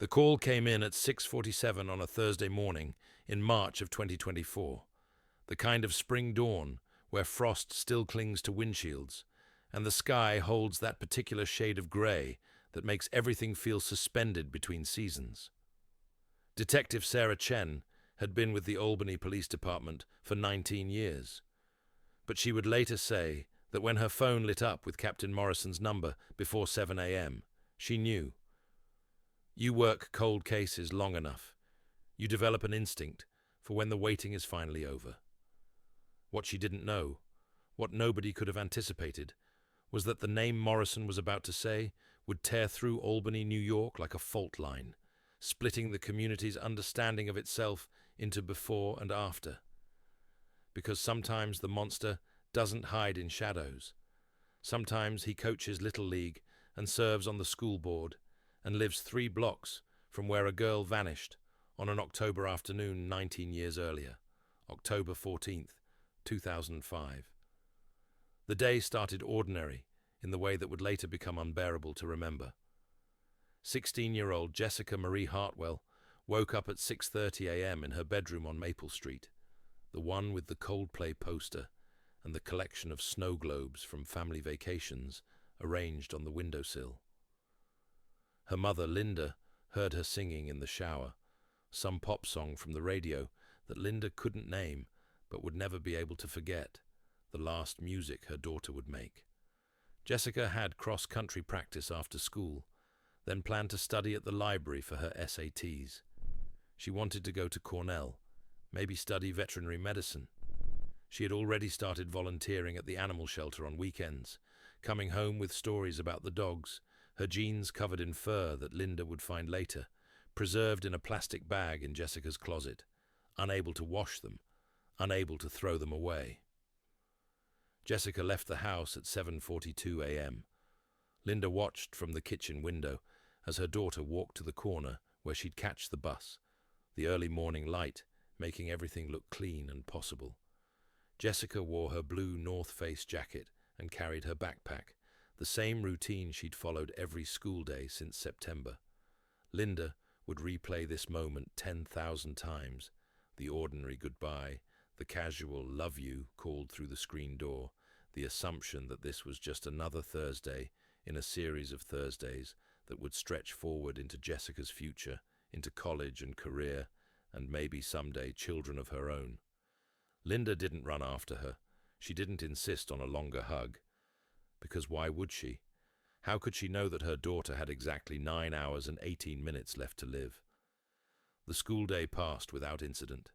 The call came in at 6:47 on a Thursday morning in March of 2024, the kind of spring dawn where frost still clings to windshields, and the sky holds that particular shade of grey that makes everything feel suspended between seasons. Detective Sarah Chen had been with the Albany Police Department for 19 years, but she would later say that when her phone lit up with Captain Morrison's number before 7 a.m., she knew. You work cold cases long enough, you develop an instinct for when the waiting is finally over. What she didn't know, what nobody could have anticipated, was that the name Morrison was about to say would tear through Albany, New York like a fault line, splitting the community's understanding of itself into before and after. Because sometimes the monster doesn't hide in shadows. Sometimes he coaches Little League and serves on the school board and lives 3 blocks from where a girl vanished on an October afternoon 19 years earlier, October 14th, 2005. The day started ordinary in the way that would later become unbearable to remember. 16-year-old Jessica Marie Hartwell woke up at 6:30 a.m. in her bedroom on Maple Street, the one with the Coldplay poster and the collection of snow globes from family vacations arranged on the windowsill. Her mother, Linda, heard her singing in the shower, some pop song from the radio that Linda couldn't name but would never be able to forget, the last music her daughter would make. Jessica had cross-country practice after school, then planned to study at the library for her SATs. She wanted to go to Cornell, maybe study veterinary medicine. She had already started volunteering at the animal shelter on weekends, coming home with stories about the dogs, her jeans covered in fur that Linda would find later, preserved in a plastic bag in Jessica's closet, unable to wash them, unable to throw them away. Jessica left the house at 7:42 a.m. Linda watched from the kitchen window as her daughter walked to the corner where she'd catch the bus, the early morning light making everything look clean and possible. Jessica wore her blue North Face jacket and carried her backpack, the same routine she'd followed every school day since September. Linda would replay this moment 10,000 times, the ordinary goodbye, the casual love you called through the screen door, the assumption that this was just another Thursday in a series of Thursdays that would stretch forward into Jessica's future, into college and career, and maybe someday children of her own. Linda didn't run after her. She didn't insist on a longer hug. Because why would she? How could she know that her daughter had exactly 9 hours and 18 minutes left to live? The school day passed without incident.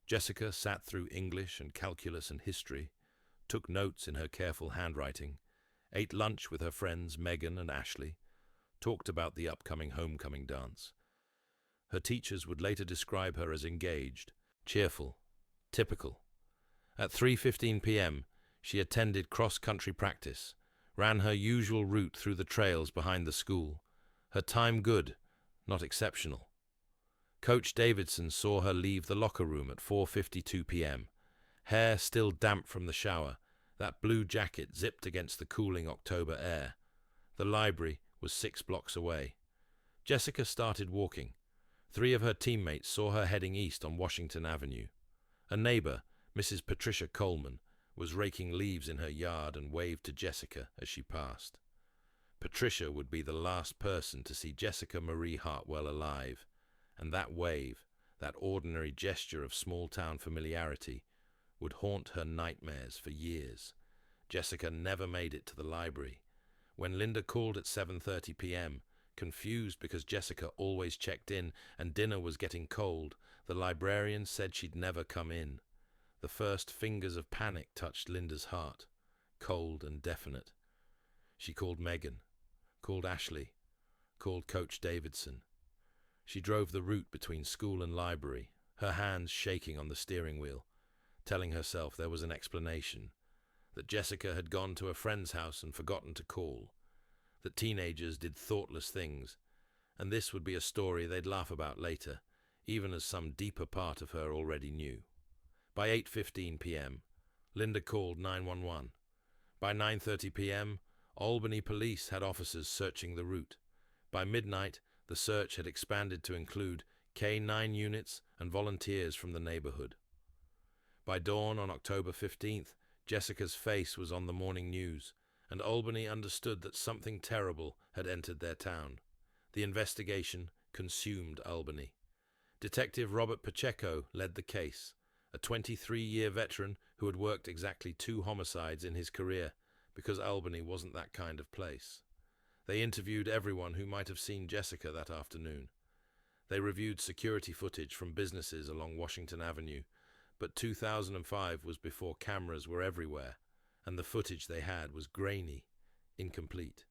Jessica sat through English and calculus and history, took notes in her careful handwriting, ate lunch with her friends Megan and Ashley, talked about the upcoming homecoming dance. Her teachers would later describe her as engaged, cheerful, typical. At 3:15 p.m., she attended cross-country practice, ran her usual route through the trails behind the school. Her time good, not exceptional. Coach Davidson saw her leave the locker room at 4:52 p.m., hair still damp from the shower, that blue jacket zipped against the cooling October air. The library was 6 blocks away. Jessica started walking. 3 of her teammates saw her heading east on Washington Avenue. A neighbor, Mrs. Patricia Coleman, was raking leaves in her yard and waved to Jessica as she passed. Patricia would be the last person to see Jessica Marie Hartwell alive, and that wave, that ordinary gesture of small-town familiarity, would haunt her nightmares for years. Jessica never made it to the library. When Linda called at 7:30 p.m., confused because Jessica always checked in and dinner was getting cold, the librarian said she'd never come in. The first fingers of panic touched Linda's heart, cold and definite. She called Megan, called Ashley, called Coach Davidson. She drove the route between school and library, her hands shaking on the steering wheel, telling herself there was an explanation, that Jessica had gone to a friend's house and forgotten to call, that teenagers did thoughtless things, and this would be a story they'd laugh about later, even as some deeper part of her already knew. By 8:15 p.m., Linda called 911. By 9:30 p.m., Albany police had officers searching the route. By midnight, The search had expanded to include K-9 units and volunteers from the neighborhood. By dawn on October 15th, Jessica's face was on the morning news, and Albany understood that something terrible had entered their town. The investigation consumed Albany. Detective Robert Pacheco led the case, a 23-year veteran who had worked exactly 2 homicides in his career, because Albany wasn't that kind of place. They interviewed everyone who might have seen Jessica that afternoon. They reviewed security footage from businesses along Washington Avenue, but 2005 was before cameras were everywhere, and the footage they had was grainy, incomplete.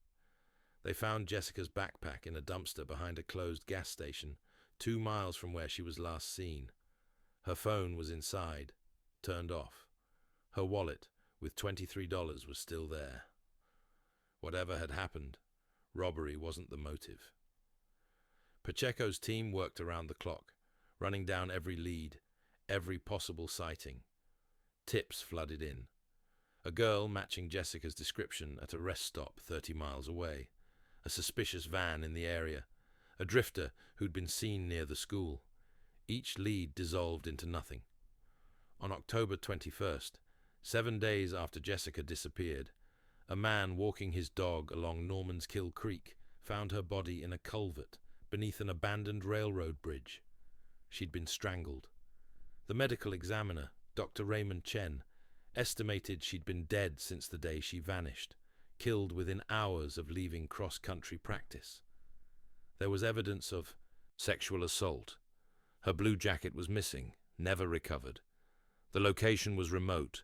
They found Jessica's backpack in a dumpster behind a closed gas station, 2 miles from where she was last seen. Her phone was inside, turned off. Her wallet, with $23, was still there. Whatever had happened, robbery wasn't the motive. Pacheco's team worked around the clock, running down every lead, every possible sighting. Tips flooded in. A girl matching Jessica's description at a rest stop 30 miles away. A suspicious van in the area. A drifter who'd been seen near the school. Each lead dissolved into nothing. On October 21st, 7 days after Jessica disappeared, a man walking his dog along Norman's Kill Creek found her body in a culvert beneath an abandoned railroad bridge. She'd been strangled. The medical examiner, Dr. Raymond Chen, estimated she'd been dead since the day she vanished, killed within hours of leaving cross-country practice. There was evidence of sexual assault. Her blue jacket was missing, never recovered. The location was remote,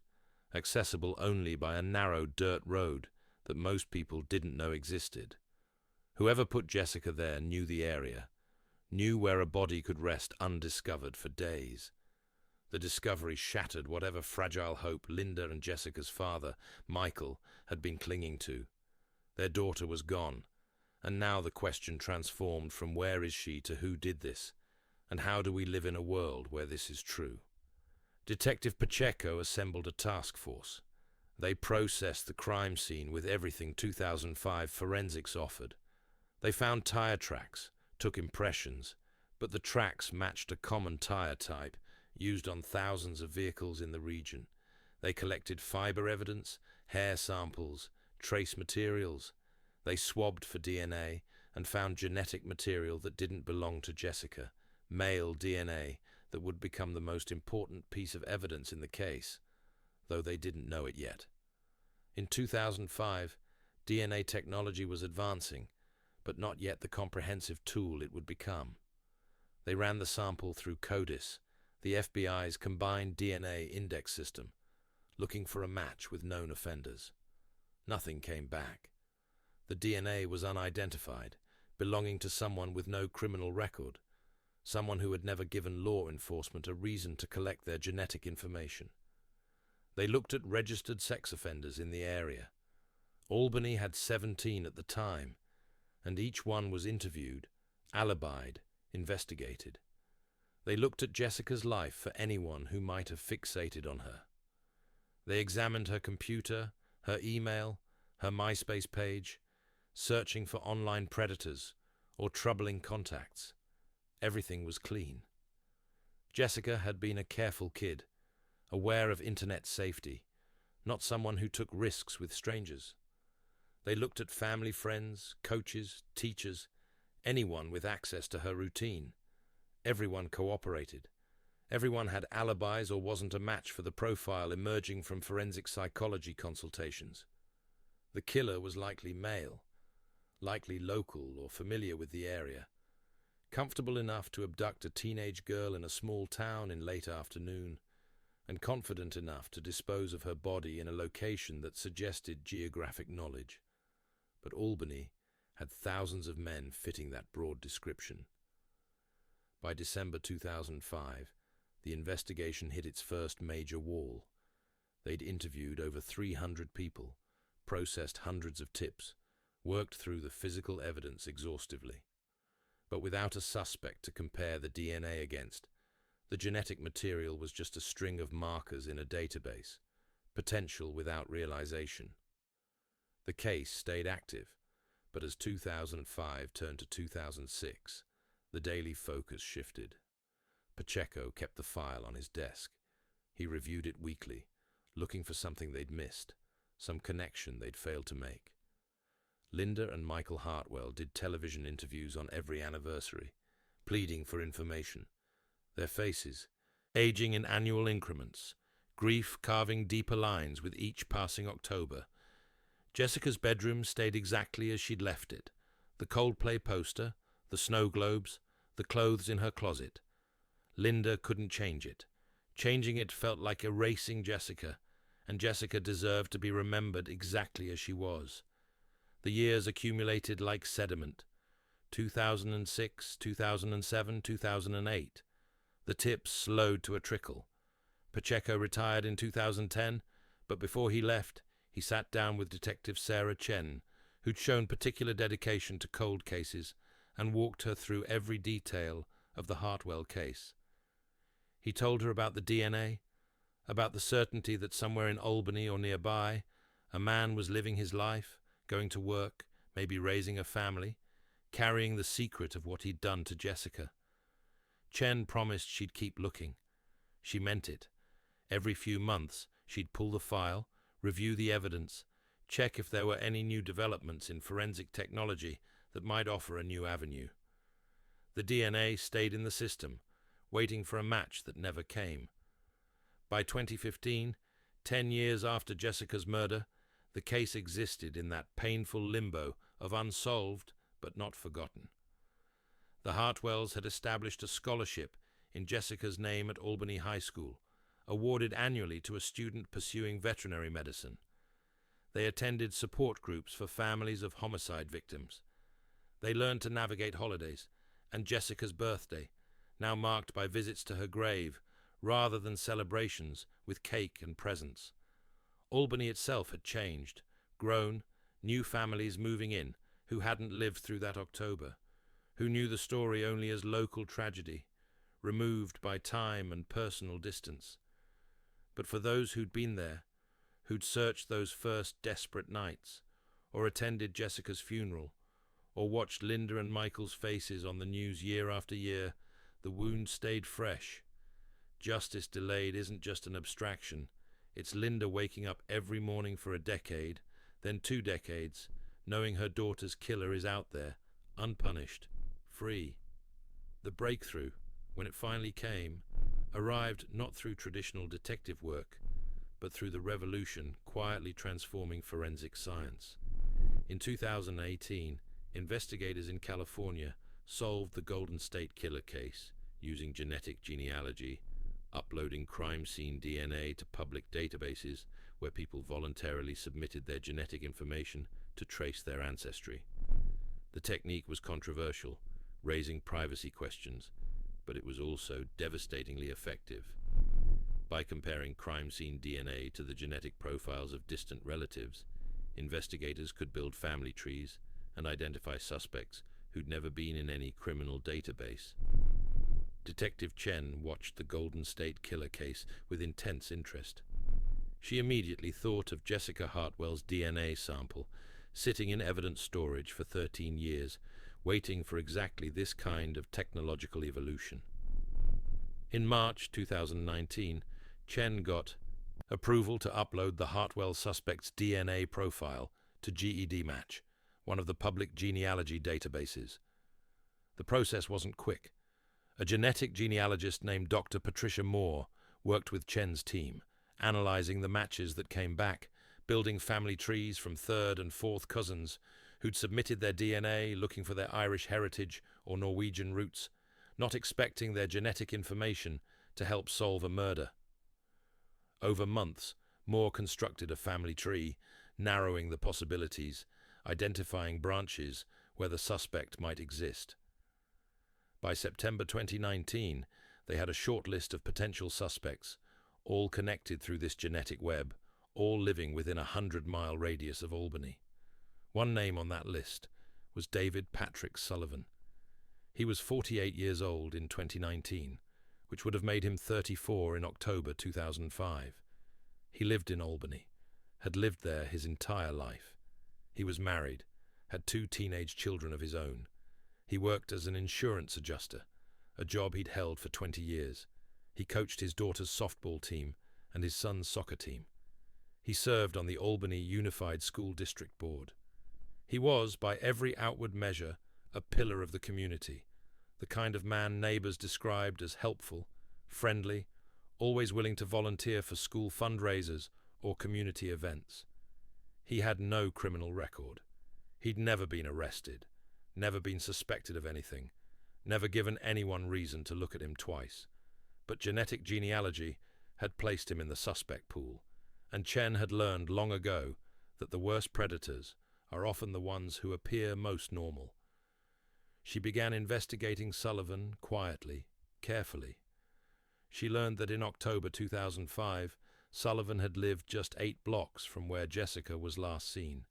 accessible only by a narrow dirt road that most people didn't know existed. Whoever put Jessica there knew the area, knew where a body could rest undiscovered for days. The discovery shattered whatever fragile hope Linda and Jessica's father, Michael, had been clinging to. Their daughter was gone, and now the question transformed from where is she to who did this, and how do we live in a world where this is true? Detective Pacheco assembled a task force. They processed the crime scene with everything 2005 forensics offered. They found tire tracks, took impressions, but the tracks matched a common tire type used on thousands of vehicles in the region. They collected fiber evidence, hair samples, trace materials. They swabbed for DNA and found genetic material that didn't belong to Jessica, male DNA that would become the most important piece of evidence in the case, though they didn't know it yet. In 2005, DNA technology was advancing, but not yet the comprehensive tool it would become. They ran the sample through CODIS, the FBI's combined DNA index system, looking for a match with known offenders. Nothing came back. The DNA was unidentified, belonging to someone with no criminal record, someone who had never given law enforcement a reason to collect their genetic information. They looked at registered sex offenders in the area. Albany had 17 at the time, and each one was interviewed, alibied, investigated. They looked at Jessica's life for anyone who might have fixated on her. They examined her computer, her email, her MySpace page, searching for online predators or troubling contacts. Everything was clean. Jessica had been a careful kid, aware of internet safety, not someone who took risks with strangers. They looked at family friends, coaches, teachers, anyone with access to her routine. Everyone cooperated. Everyone had alibis or wasn't a match for the profile emerging from forensic psychology consultations. The killer was likely male, likely local or familiar with the area, comfortable enough to abduct a teenage girl in a small town in late afternoon, and confident enough to dispose of her body in a location that suggested geographic knowledge. But Albany had thousands of men fitting that broad description. By December 2005, the investigation hit its first major wall. They'd interviewed over 300 people, processed hundreds of tips, worked through the physical evidence exhaustively. But without a suspect to compare the DNA against, the genetic material was just a string of markers in a database, potential without realization. The case stayed active, But as 2005 turned to 2006, the daily focus shifted. Pacheco kept the file on his desk. He reviewed it weekly, looking for something they'd missed, some connection they'd failed to make. Linda and Michael Hartwell did television interviews on every anniversary, pleading for information. Their faces, aging in annual increments, grief carving deeper lines with each passing October. Jessica's bedroom stayed exactly as she'd left it. The Coldplay poster, the snow globes, the clothes in her closet. Linda couldn't change it. Changing it felt like erasing Jessica, and Jessica deserved to be remembered exactly as she was. The years accumulated like sediment. 2006, 2007, 2008. The tips slowed to a trickle. Pacheco retired in 2010, but before he left, he sat down with Detective Sarah Chen, who'd shown particular dedication to cold cases, and walked her through every detail of the Hartwell case. He told her about the DNA, about the certainty that somewhere in Albany or nearby, a man was living his life, going to work, maybe raising a family, carrying the secret of what he'd done to Jessica. Chen promised she'd keep looking. She meant it. Every few months, she'd pull the file, review the evidence, check if there were any new developments in forensic technology that might offer a new avenue. The DNA stayed in the system, waiting for a match that never came. By 2015, 10 years after Jessica's murder, the case existed in that painful limbo of unsolved but not forgotten. The Hartwells had established a scholarship in Jessica's name at Albany High School, awarded annually to a student pursuing veterinary medicine. They attended support groups for families of homicide victims. They learned to navigate holidays, and Jessica's birthday, now marked by visits to her grave, rather than celebrations with cake and presents. Albany itself had changed, grown, new families moving in who hadn't lived through that October, who knew the story only as local tragedy, removed by time and personal distance. But for those who'd been there, who'd searched those first desperate nights, or attended Jessica's funeral, or watched Linda and Michael's faces on the news year after year, the wound stayed fresh. Justice delayed isn't just an abstraction. It's Linda waking up every morning for a decade, then 2 decades, knowing her daughter's killer is out there, unpunished, free. The breakthrough, when it finally came, arrived not through traditional detective work, but through the revolution quietly transforming forensic science. In 2018, investigators in California solved the Golden State Killer case using genetic genealogy, uploading crime scene DNA to public databases where people voluntarily submitted their genetic information to trace their ancestry. The technique was controversial, raising privacy questions, but it was also devastatingly effective. By comparing crime scene DNA to the genetic profiles of distant relatives, investigators could build family trees and identify suspects who'd never been in any criminal database. Detective Chen watched the Golden State Killer case with intense interest. She immediately thought of Jessica Hartwell's DNA sample, sitting in evidence storage for 13 years, waiting for exactly this kind of technological evolution. In March 2019, Chen got approval to upload the Hartwell suspect's DNA profile to GED Match, one of the public genealogy databases. The process wasn't quick. A genetic genealogist named Dr. Patricia Moore worked with Chen's team, analyzing the matches that came back, building family trees from third and fourth cousins who'd submitted their DNA looking for their Irish heritage or Norwegian roots, not expecting their genetic information to help solve a murder. Over months, Moore constructed a family tree, narrowing the possibilities, identifying branches where the suspect might exist. By September 2019, they had a short list of potential suspects, all connected through this genetic web, all living within a 100-mile radius of Albany. One name on that list was David Patrick Sullivan. He was 48 years old in 2019, which would have made him 34 in October 2005. He lived in Albany, had lived there his entire life. He was married, had two teenage children of his own. He worked as an insurance adjuster, a job he'd held for 20 years. He coached his daughter's softball team and his son's soccer team. He served on the Albany Unified School District Board. He was, by every outward measure, a pillar of the community, the kind of man neighbors described as helpful, friendly, always willing to volunteer for school fundraisers or community events. He had no criminal record. He'd never been arrested, never been suspected of anything, never given anyone reason to look at him twice. But genetic genealogy had placed him in the suspect pool, and Chen had learned long ago that the worst predators are often the ones who appear most normal. She began investigating Sullivan quietly, carefully. She learned that in October 2005, Sullivan had lived just 8 blocks from where Jessica was last seen.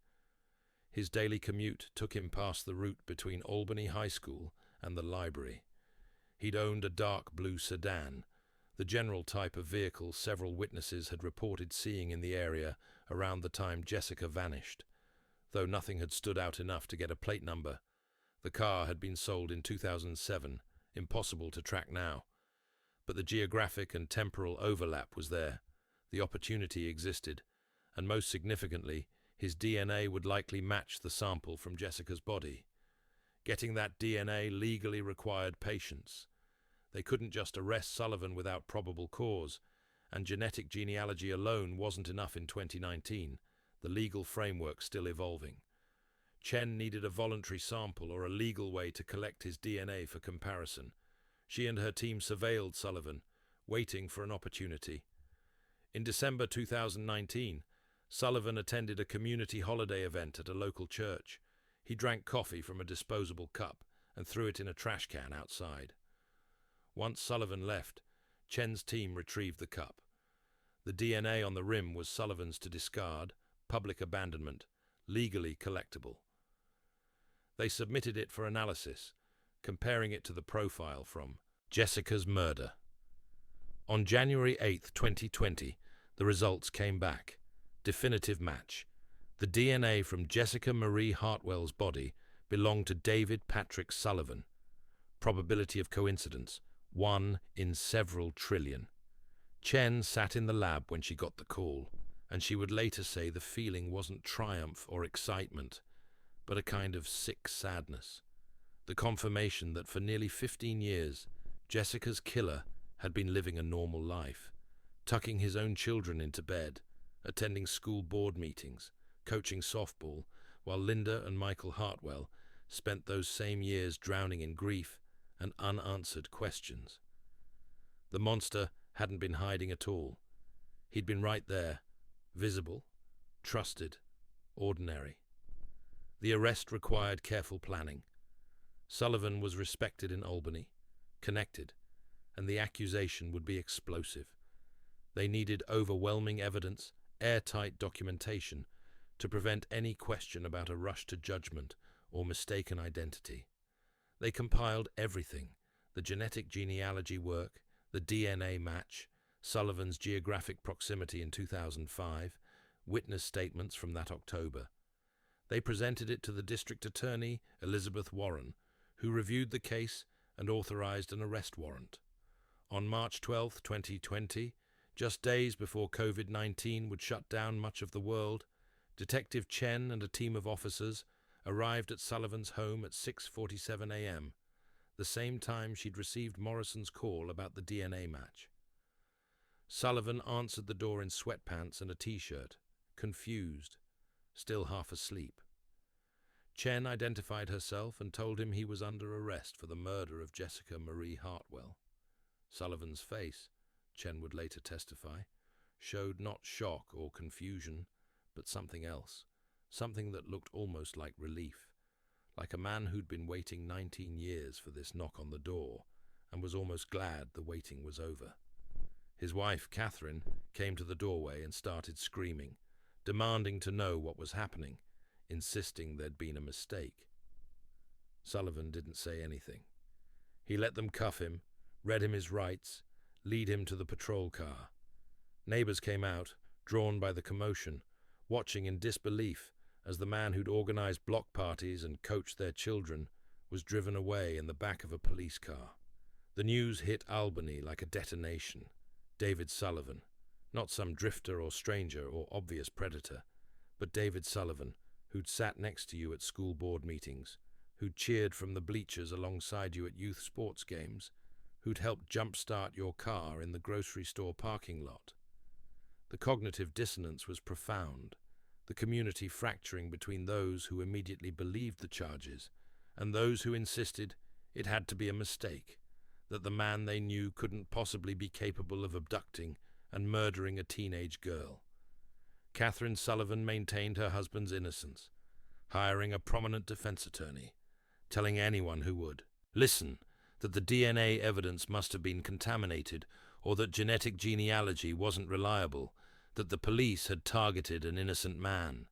His daily commute took him past the route between Albany High School and the library. He'd owned a dark blue sedan, the general type of vehicle several witnesses had reported seeing in the area around the time Jessica vanished. Though nothing had stood out enough to get a plate number. The car had been sold in 2007, impossible to track now. But the geographic and temporal overlap was there. The opportunity existed, and most significantly, his DNA would likely match the sample from Jessica's body. Getting that DNA legally required patience. They couldn't just arrest Sullivan without probable cause, and genetic genealogy alone wasn't enough in 2019, the legal framework still evolving. Chen needed a voluntary sample or a legal way to collect his DNA for comparison. She and her team surveilled Sullivan, waiting for an opportunity. In December 2019, Sullivan attended a community holiday event at a local church. He drank coffee from a disposable cup and threw it in a trash can outside. Once Sullivan left, Chen's team retrieved the cup. The DNA on the rim was Sullivan's to discard, public abandonment, legally collectible. They submitted it for analysis, comparing it to the profile from Jessica's murder. On January 8, 2020, the results came back. Definitive match. The DNA from Jessica Marie Hartwell's body belonged to David Patrick Sullivan. Probability of coincidence, 1 in several trillion. Chen sat in the lab when she got the call, and she would later say the feeling wasn't triumph or excitement, but a kind of sick sadness. The confirmation that for nearly 15 years, Jessica's killer had been living a normal life, tucking his own children into bed, attending school board meetings, coaching softball, while Linda and Michael Hartwell spent those same years drowning in grief and unanswered questions. The monster hadn't been hiding at all. He'd been right there, visible, trusted, ordinary. The arrest required careful planning. Sullivan was respected in Albany, connected, and the accusation would be explosive. They needed overwhelming evidence, airtight documentation, to prevent any question about a rush to judgment or mistaken identity. They compiled everything: the genetic genealogy work, the DNA match, Sullivan's geographic proximity in 2005, witness statements from that October. They presented it to the District Attorney, Elizabeth Warren, who reviewed the case and authorized an arrest warrant. On March 12, 2020, just days before COVID-19 would shut down much of the world, Detective Chen and a team of officers arrived at Sullivan's home at 6:47 a.m., the same time she'd received Morrison's call about the DNA match. Sullivan answered the door in sweatpants and a t-shirt, confused, still half asleep. Chen identified herself and told him he was under arrest for the murder of Jessica Marie Hartwell. Sullivan's face, Chen would later testify, showed not shock or confusion, but something else, something that looked almost like relief, like a man who'd been waiting 19 years for this knock on the door and was almost glad the waiting was over. His wife, Catherine, came to the doorway and started screaming, demanding to know what was happening, insisting there'd been a mistake. Sullivan didn't say anything. He let them cuff him, read him his rights, lead him to the patrol car. Neighbors came out, drawn by the commotion, watching in disbelief as the man who'd organized block parties and coached their children was driven away in the back of a police car. The news hit Albany like a detonation. David Sullivan, not some drifter or stranger or obvious predator, but David Sullivan, who'd sat next to you at school board meetings, who'd cheered from the bleachers alongside you at youth sports games, who'd helped jumpstart your car in the grocery store parking lot. The cognitive dissonance was profound, the community fracturing between those who immediately believed the charges and those who insisted it had to be a mistake, that the man they knew couldn't possibly be capable of abducting and murdering a teenage girl. Catherine Sullivan maintained her husband's innocence, hiring a prominent defense attorney, telling anyone who would listen that the DNA evidence must have been contaminated or that genetic genealogy wasn't reliable, that the police had targeted an innocent man.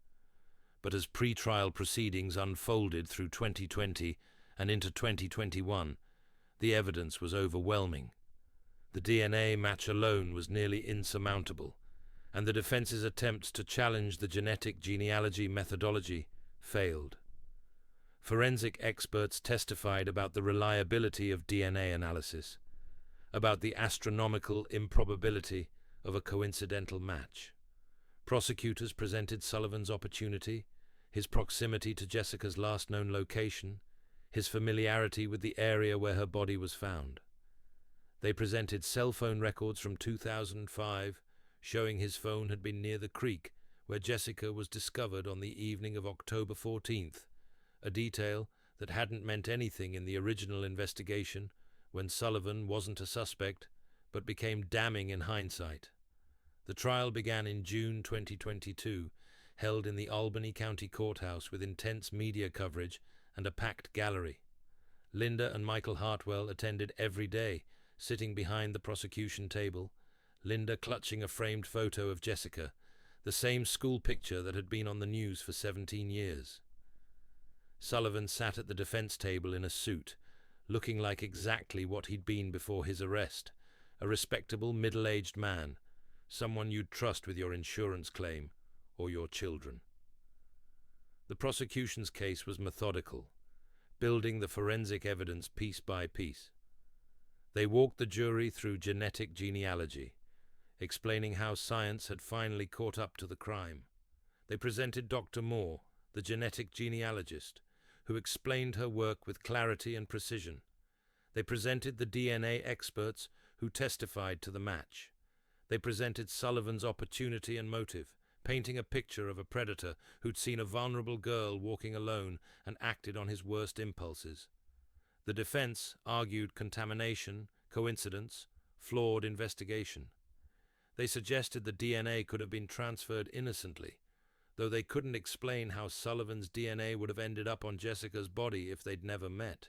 But as pre-trial proceedings unfolded through 2020 and into 2021, the evidence was overwhelming. The DNA match alone was nearly insurmountable, and the defense's attempts to challenge the genetic genealogy methodology failed. Forensic experts testified about the reliability of DNA analysis, about the astronomical improbability of a coincidental match. Prosecutors presented Sullivan's opportunity, his proximity to Jessica's last known location, his familiarity with the area where her body was found. They presented cell phone records from 2005, showing his phone had been near the creek where Jessica was discovered on the evening of October 14th, a detail that hadn't meant anything in the original investigation when Sullivan wasn't a suspect, but became damning in hindsight. The trial began in June 2022, held in the Albany County Courthouse with intense media coverage and a packed gallery. Linda and Michael Hartwell attended every day, sitting behind the prosecution table, Linda clutching a framed photo of Jessica, the same school picture that had been on the news for 17 years. Sullivan sat at the defense table in a suit, looking like exactly what he'd been before his arrest, a respectable middle-aged man, someone you'd trust with your insurance claim or your children. The prosecution's case was methodical, building the forensic evidence piece by piece. They walked the jury through genetic genealogy, explaining how science had finally caught up to the crime. They presented Dr. Moore, the genetic genealogist, who explained her work with clarity and precision. They presented the DNA experts who testified to the match. They presented Sullivan's opportunity and motive, painting a picture of a predator who'd seen a vulnerable girl walking alone and acted on his worst impulses. The defense argued contamination, coincidence, flawed investigation. They suggested the DNA could have been transferred innocently, though they couldn't explain how Sullivan's DNA would have ended up on Jessica's body if they'd never met.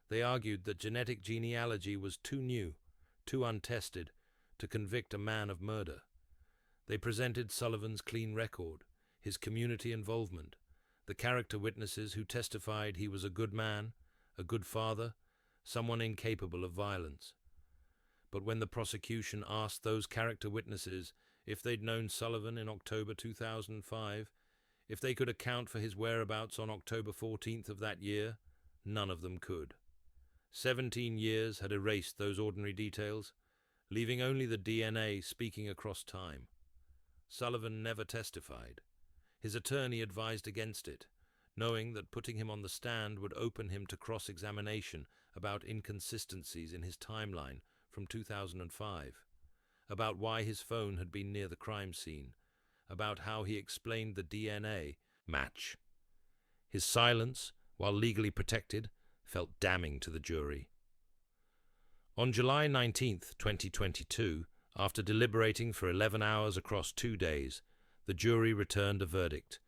They argued that genetic genealogy was too new, too untested, to convict a man of murder. They presented Sullivan's clean record, his community involvement, the character witnesses who testified he was a good man, a good father, someone incapable of violence. But when the prosecution asked those character witnesses if they'd known Sullivan in October 2005, if they could account for his whereabouts on October 14th of that year, none of them could. 17 years had erased those ordinary details, leaving only the DNA speaking across time. Sullivan never testified. His attorney advised against it, knowing that putting him on the stand would open him to cross-examination about inconsistencies in his timeline from 2005, about why his phone had been near the crime scene, about how he explained the DNA match. His silence, while legally protected, felt damning to the jury. On July 19, 2022, after deliberating for 11 hours across 2 days, the jury returned a verdict: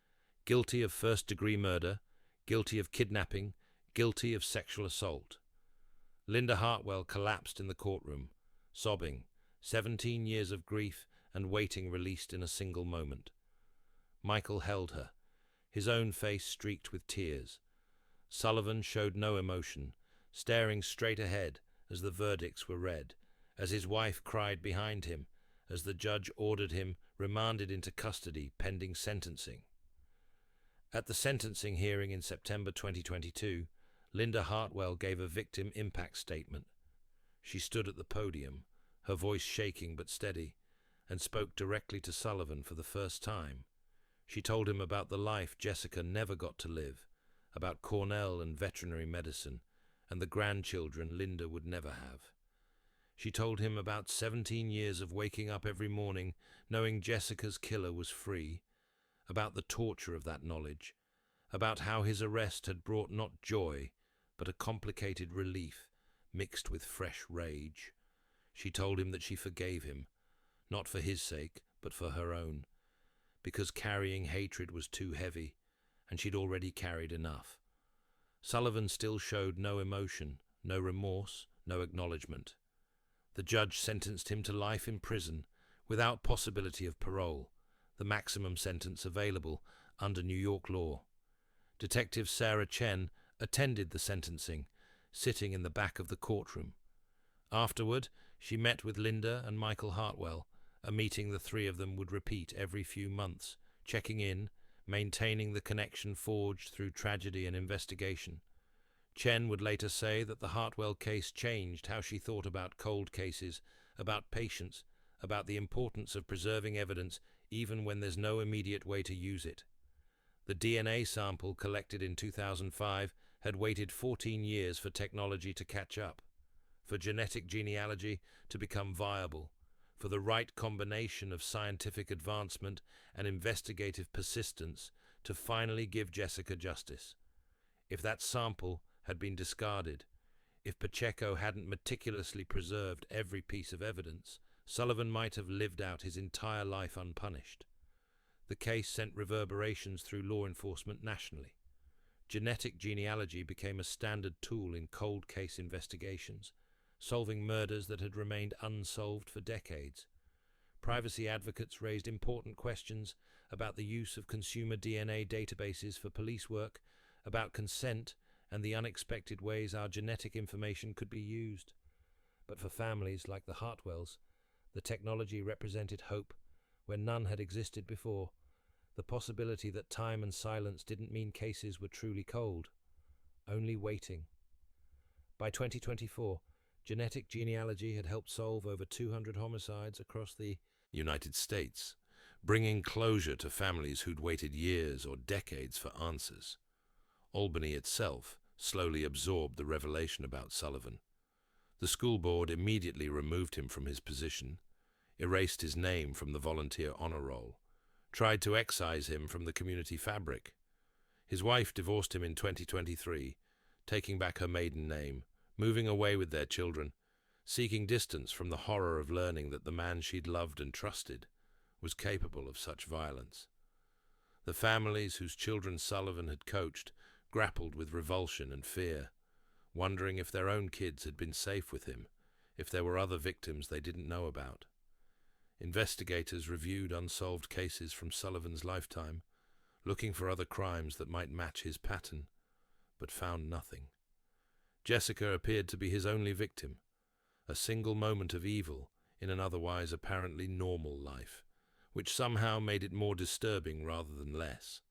guilty of first-degree murder, guilty of kidnapping, guilty of sexual assault. Linda Hartwell collapsed in the courtroom, sobbing, 17 years of grief and waiting released in a single moment. Michael held her, his own face streaked with tears. Sullivan showed no emotion, staring straight ahead as the verdicts were read, as his wife cried behind him, as the judge ordered him remanded into custody pending sentencing. At the sentencing hearing in September 2022, Linda Hartwell gave a victim impact statement. She stood at the podium, her voice shaking but steady, and spoke directly to Sullivan for the first time. She told him about the life Jessica never got to live, about Cornell and veterinary medicine, and the grandchildren Linda would never have. She told him about 17 years of waking up every morning knowing Jessica's killer was free, about the torture of that knowledge, about how his arrest had brought not joy, but a complicated relief mixed with fresh rage. She told him that she forgave him, not for his sake, but for her own, because carrying hatred was too heavy, and she'd already carried enough. Sullivan still showed no emotion, no remorse, no acknowledgement. The judge sentenced him to life in prison, without possibility of parole, the maximum sentence available under New York law. Detective Sarah Chen attended the sentencing, sitting in the back of the courtroom. Afterward, she met with Linda and Michael Hartwell, a meeting the three of them would repeat every few months, checking in, maintaining the connection forged through tragedy and investigation. Chen would later say that the Hartwell case changed how she thought about cold cases, about patience, about the importance of preserving evidence even when there's no immediate way to use it. The DNA sample collected in 2005 had waited 14 years for technology to catch up, for genetic genealogy to become viable, for the right combination of scientific advancement and investigative persistence to finally give Jessica justice. If that sample had been discarded, if Pacheco hadn't meticulously preserved every piece of evidence, Sullivan might have lived out his entire life unpunished. The case sent reverberations through law enforcement nationally. Genetic genealogy became a standard tool in cold case investigations, solving murders that had remained unsolved for decades. Privacy advocates raised important questions about the use of consumer DNA databases for police work, about consent, and the unexpected ways our genetic information could be used. But for families like the Hartwells, the technology represented hope where none had existed before, the possibility that time and silence didn't mean cases were truly cold, only waiting. By 2024, genetic genealogy had helped solve over 200 homicides across the United States, bringing closure to families who'd waited years or decades for answers. Albany itself slowly absorbed the revelation about Sullivan. The school board immediately removed him from his position, erased his name from the volunteer honor roll, tried to excise him from the community fabric. His wife divorced him in 2023, taking back her maiden name, moving away with their children, seeking distance from the horror of learning that the man she'd loved and trusted was capable of such violence. The families whose children Sullivan had coached grappled with revulsion and fear, wondering if their own kids had been safe with him, if there were other victims they didn't know about. Investigators reviewed unsolved cases from Sullivan's lifetime, looking for other crimes that might match his pattern, but found nothing. Jessica appeared to be his only victim, a single moment of evil in an otherwise apparently normal life, which somehow made it more disturbing rather than less.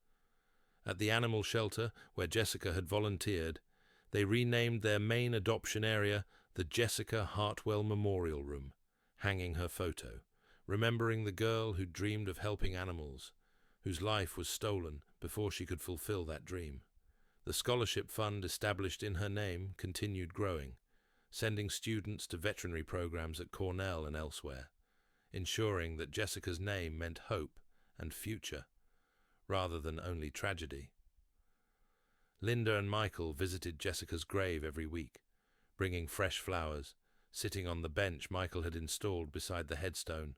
At the animal shelter where Jessica had volunteered, they renamed their main adoption area the Jessica Hartwell Memorial Room, hanging her photo, remembering the girl who dreamed of helping animals, whose life was stolen before she could fulfill that dream. The scholarship fund established in her name continued growing, sending students to veterinary programs at Cornell and elsewhere, ensuring that Jessica's name meant hope and future, rather than only tragedy. Linda and Michael visited Jessica's grave every week, bringing fresh flowers, sitting on the bench Michael had installed beside the headstone,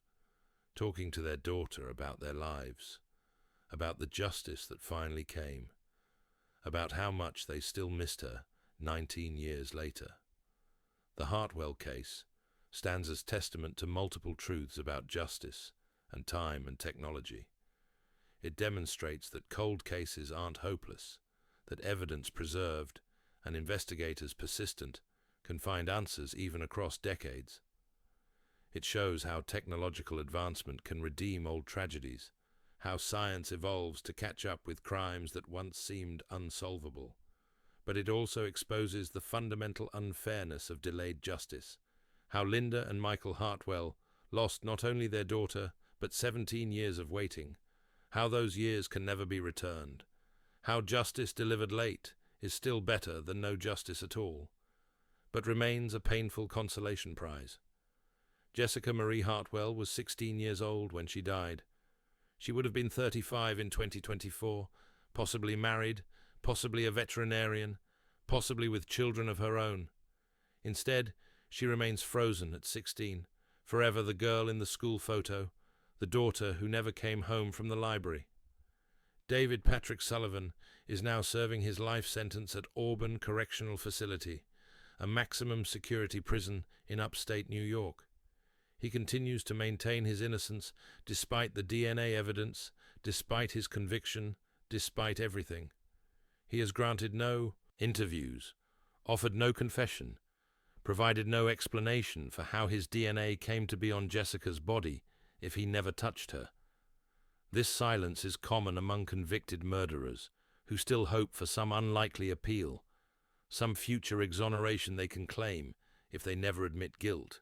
talking to their daughter about their lives, about the justice that finally came, about how much they still missed her 19 years later. The Hartwell case stands as testament to multiple truths about justice and time and technology. It demonstrates that cold cases aren't hopeless, that evidence preserved and investigators persistent can find answers even across decades. It shows how technological advancement can redeem old tragedies, how science evolves to catch up with crimes that once seemed unsolvable. But it also exposes the fundamental unfairness of delayed justice, how Linda and Michael Hartwell lost not only their daughter, but 17 years of waiting, how those years can never be returned, how justice delivered late is still better than no justice at all, but remains a painful consolation prize. Jessica Marie Hartwell was 16 years old when she died. She would have been 35 in 2024, possibly married, possibly a veterinarian, possibly with children of her own. Instead, she remains frozen at 16, forever the girl in the school photo, the daughter who never came home from the library. David Patrick Sullivan is now serving his life sentence at Auburn Correctional Facility, a maximum security prison in upstate New York. He continues to maintain his innocence despite the DNA evidence, despite his conviction, despite everything. He has granted no interviews, offered no confession, provided no explanation for how his DNA came to be on Jessica's body if he never touched her. This silence is common among convicted murderers who still hope for some unlikely appeal, some future exoneration they can claim if they never admit guilt.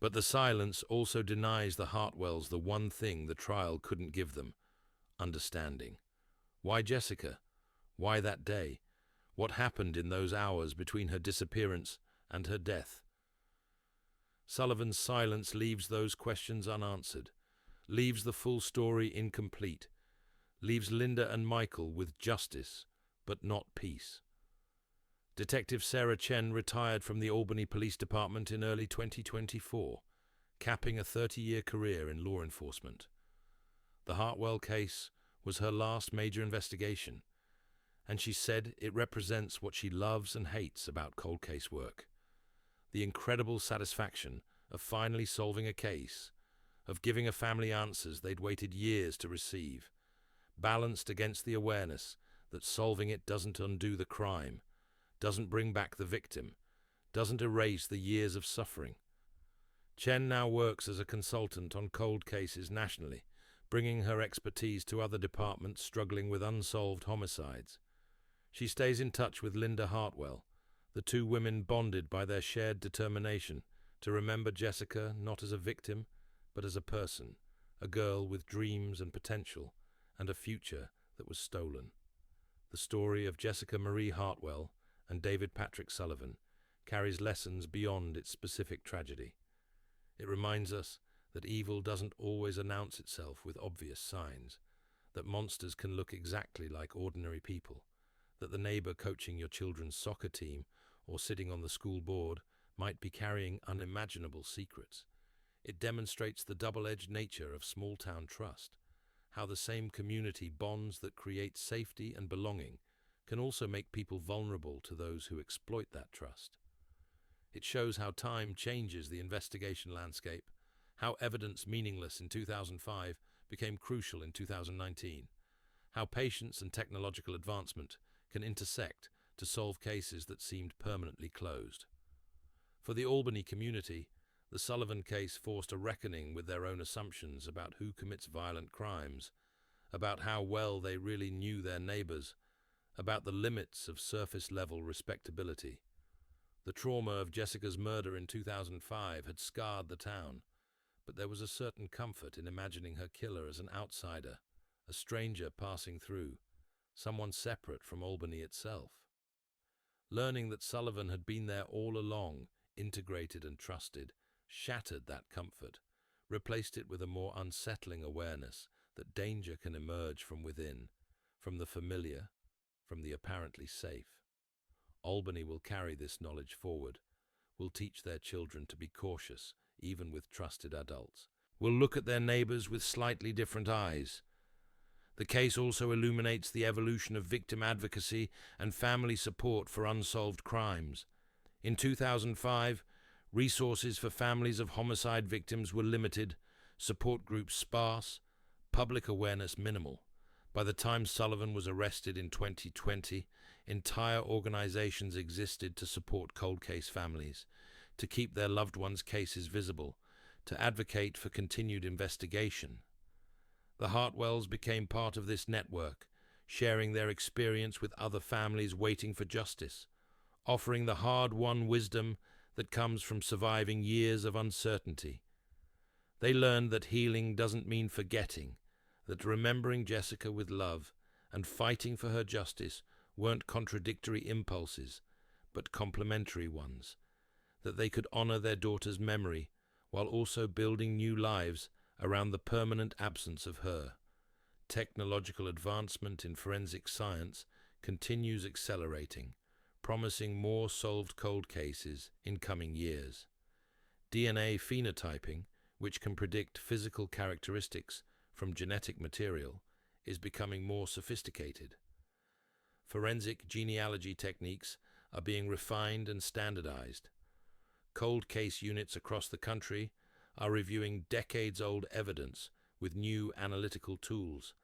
But the silence also denies the Hartwells the one thing the trial couldn't give them: understanding. Why Jessica? Why that day? What happened in those hours between her disappearance and her death? Sullivan's silence leaves those questions unanswered, leaves the full story incomplete, leaves Linda and Michael with justice, but not peace. Detective Sarah Chen retired from the Albany Police Department in early 2024, capping a 30-year career in law enforcement. The Hartwell case was her last major investigation, and she said it represents what she loves and hates about cold case work: the incredible satisfaction of finally solving a case, of giving a family answers they'd waited years to receive, balanced against the awareness that solving it doesn't undo the crime, doesn't bring back the victim, doesn't erase the years of suffering. Chen now works as a consultant on cold cases nationally, bringing her expertise to other departments struggling with unsolved homicides. She stays in touch with Linda Hartwell, the two women bonded by their shared determination to remember Jessica not as a victim, but as a person, a girl with dreams and potential, and a future that was stolen. The story of Jessica Marie Hartwell and David Patrick Sullivan carries lessons beyond its specific tragedy. It reminds us that evil doesn't always announce itself with obvious signs, that monsters can look exactly like ordinary people, that the neighbor coaching your children's soccer team or sitting on the school board might be carrying unimaginable secrets. It demonstrates the double-edged nature of small-town trust, how the same community bonds that create safety and belonging can also make people vulnerable to those who exploit that trust. It shows how time changes the investigation landscape, how evidence meaningless in 2005 became crucial in 2019, how patience and technological advancement can intersect to solve cases that seemed permanently closed. For the Albany community, the Sullivan case forced a reckoning with their own assumptions about who commits violent crimes, about how well they really knew their neighbors, about the limits of surface-level respectability. The trauma of Jessica's murder in 2005 had scarred the town, but there was a certain comfort in imagining her killer as an outsider, a stranger passing through, someone separate from Albany itself. Learning that Sullivan had been there all along, integrated and trusted, shattered that comfort, replaced it with a more unsettling awareness that danger can emerge from within, from the familiar, from the apparently safe. Albany will carry this knowledge forward, will teach their children to be cautious, even with trusted adults, will look at their neighbors with slightly different eyes. The case also illuminates the evolution of victim advocacy and family support for unsolved crimes. In 2005, resources for families of homicide victims were limited, support groups sparse, public awareness minimal. By the time Sullivan was arrested in 2020, entire organizations existed to support cold case families, to keep their loved ones' cases visible, to advocate for continued investigation. The Hartwells became part of this network, sharing their experience with other families waiting for justice, offering the hard-won wisdom that comes from surviving years of uncertainty. They learned that healing doesn't mean forgetting, that remembering Jessica with love and fighting for her justice weren't contradictory impulses, but complementary ones, that they could honor their daughter's memory while also building new lives around the permanent absence of her. Technological advancement in forensic science continues accelerating, promising more solved cold cases in coming years. DNA phenotyping, which can predict physical characteristics from genetic material, is becoming more sophisticated. Forensic genealogy techniques are being refined and standardized. Cold case units across the country are reviewing decades-old evidence with new analytical tools,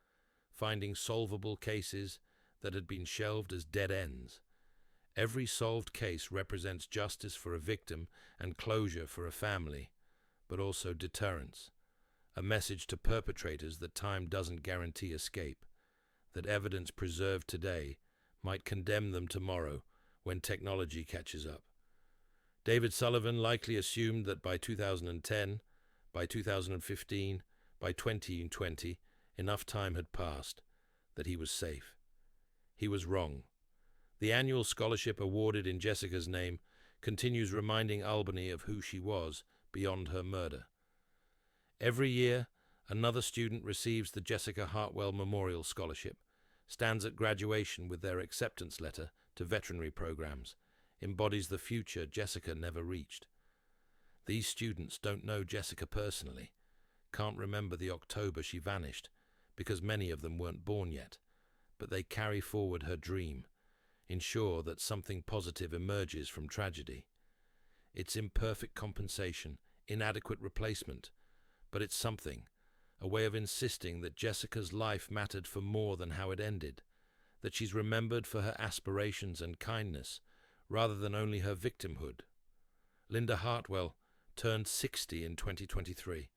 finding solvable cases that had been shelved as dead ends. Every solved case represents justice for a victim and closure for a family, but also deterrence, a message to perpetrators that time doesn't guarantee escape, that evidence preserved today might condemn them tomorrow when technology catches up. David Sullivan likely assumed that by 2010, by 2015, by 2020, enough time had passed, that he was safe. He was wrong. The annual scholarship awarded in Jessica's name continues reminding Albany of who she was beyond her murder. Every year, another student receives the Jessica Hartwell Memorial Scholarship, stands at graduation with their acceptance letter to veterinary programs, embodies the future Jessica never reached. These students don't know Jessica personally, can't remember the October she vanished, because many of them weren't born yet, but they carry forward her dream, ensure that something positive emerges from tragedy. It's imperfect compensation, inadequate replacement, but it's something, a way of insisting that Jessica's life mattered for more than how it ended, that she's remembered for her aspirations and kindness, rather than only her victimhood. Linda Hartwell turned 60 in 2023,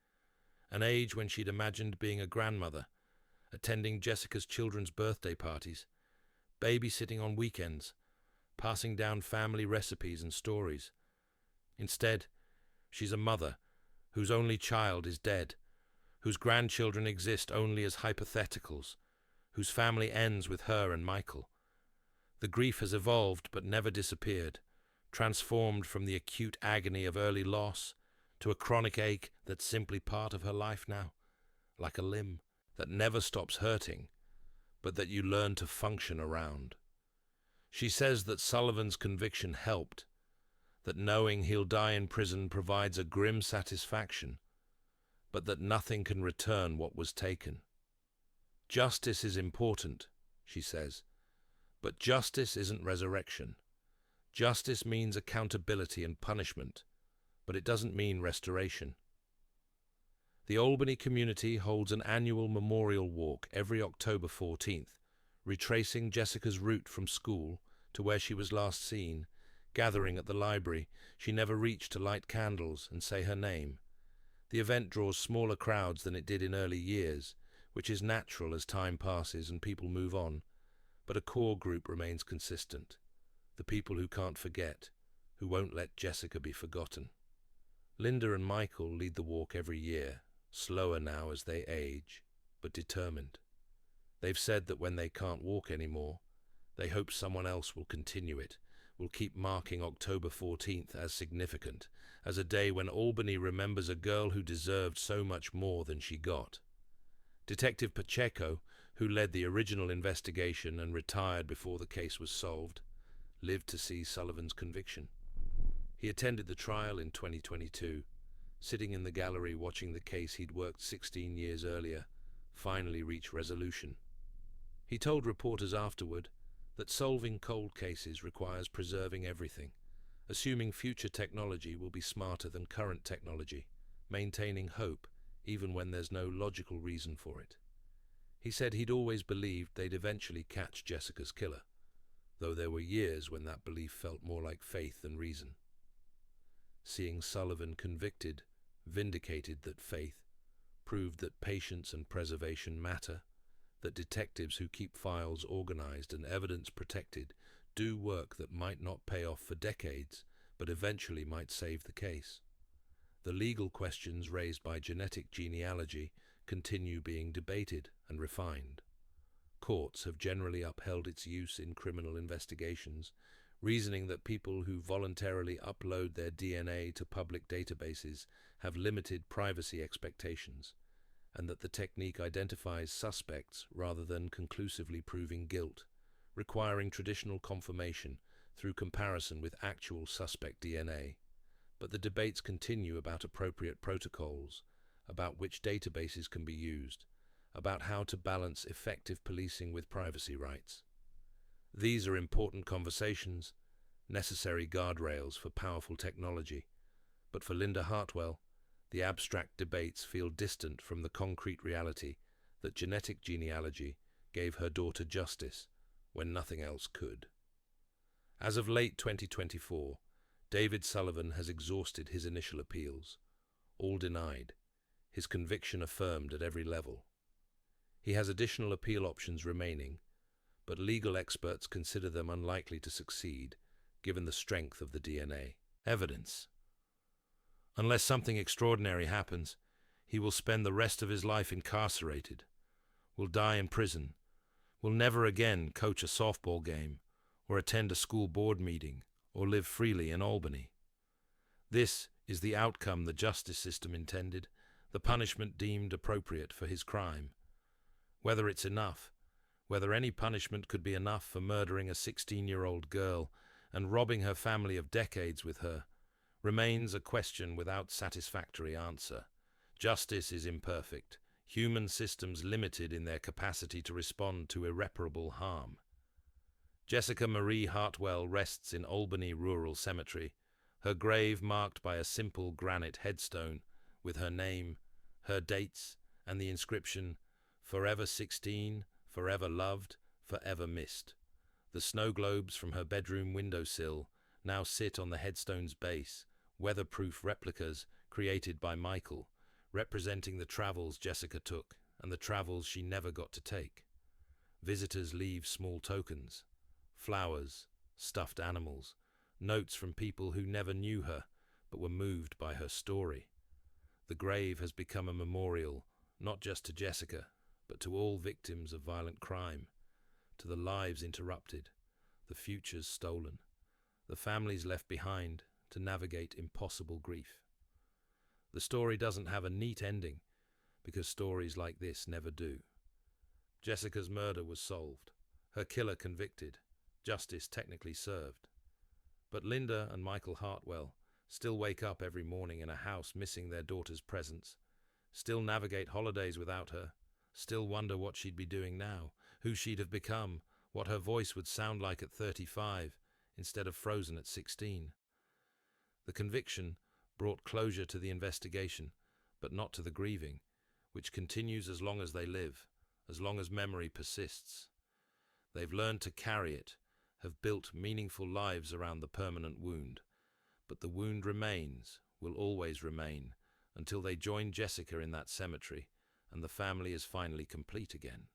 an age when she'd imagined being a grandmother, attending Jessica's children's birthday parties, babysitting on weekends, passing down family recipes and stories. Instead, she's a mother whose only child is dead, whose grandchildren exist only as hypotheticals, whose family ends with her and Michael. The grief has evolved but never disappeared, transformed from the acute agony of early loss to a chronic ache that's simply part of her life now, like a limb that never stops hurting, but that you learn to function around. She says that Sullivan's conviction helped, that knowing he'll die in prison provides a grim satisfaction, but that nothing can return what was taken. Justice is important, she says, but justice isn't resurrection. Justice means accountability and punishment, but it doesn't mean restoration. The Albany community holds an annual memorial walk every October 14th, retracing Jessica's route from school to where she was last seen, gathering at the library she never reached to light candles and say her name. The event draws smaller crowds than it did in early years, which is natural as time passes and people move on, but a core group remains consistent, the people who can't forget, who won't let Jessica be forgotten. Linda and Michael lead the walk every year, slower now as they age, but determined. They've said that when they can't walk anymore, they hope someone else will continue it, will keep marking October 14th as significant, as a day when Albany remembers a girl who deserved so much more than she got. Detective Pacheco, who led the original investigation and retired before the case was solved, lived to see Sullivan's conviction. He attended the trial in 2022, sitting in the gallery watching the case he'd worked 16 years earlier finally reach resolution. He told reporters afterward that solving cold cases requires preserving everything, assuming future technology will be smarter than current technology, maintaining hope even when there's no logical reason for it. He said he'd always believed they'd eventually catch Jessica's killer, though there were years when that belief felt more like faith than reason. Seeing Sullivan convicted vindicated that faith, proved that patience and preservation matter, that detectives who keep files organized and evidence protected do work that might not pay off for decades, but eventually might save the case. The legal questions raised by genetic genealogy continue being debated and refined. Courts have generally upheld its use in criminal investigations, reasoning that people who voluntarily upload their DNA to public databases have limited privacy expectations, and that the technique identifies suspects rather than conclusively proving guilt, requiring traditional confirmation through comparison with actual suspect DNA. But the debates continue about appropriate protocols, about which databases can be used, about how to balance effective policing with privacy rights. These are important conversations, necessary guardrails for powerful technology. But for Linda Hartwell, the abstract debates feel distant from the concrete reality that genetic genealogy gave her daughter justice when nothing else could. As of late 2024, David Sullivan has exhausted his initial appeals, all denied, his conviction affirmed at every level. He has additional appeal options remaining, but legal experts consider them unlikely to succeed, given the strength of the DNA evidence. Unless something extraordinary happens, he will spend the rest of his life incarcerated, will die in prison, will never again coach a softball game or attend a school board meeting or live freely in Albany. This is the outcome the justice system intended, the punishment deemed appropriate for his crime. Whether it's enough, whether any punishment could be enough for murdering a 16-year-old girl and robbing her family of decades with her, remains a question without satisfactory answer. Justice is imperfect, human systems limited in their capacity to respond to irreparable harm. Jessica Marie Hartwell rests in Albany Rural Cemetery, her grave marked by a simple granite headstone with her name, her dates, and the inscription, "Forever 16, forever loved, forever missed." The snow globes from her bedroom windowsill now sit on the headstone's base, weatherproof replicas created by Michael, representing the travels Jessica took and the travels she never got to take. Visitors leave small tokens, flowers, stuffed animals, notes from people who never knew her but were moved by her story. The grave has become a memorial not just to Jessica, but to all victims of violent crime, to the lives interrupted, the futures stolen, the families left behind to navigate impossible grief. The story doesn't have a neat ending, because stories like this never do. Jessica's murder was solved, her killer convicted, justice technically served. But Linda and Michael Hartwell still wake up every morning in a house missing their daughter's presence, still navigate holidays without her, still wonder what she'd be doing now, who she'd have become, what her voice would sound like at 35 instead of frozen at 16. The conviction brought closure to the investigation, but not to the grieving, which continues as long as they live, as long as memory persists. They've learned to carry it, have built meaningful lives around the permanent wound, but the wound remains, will always remain, until they join Jessica in that cemetery and the family is finally complete again.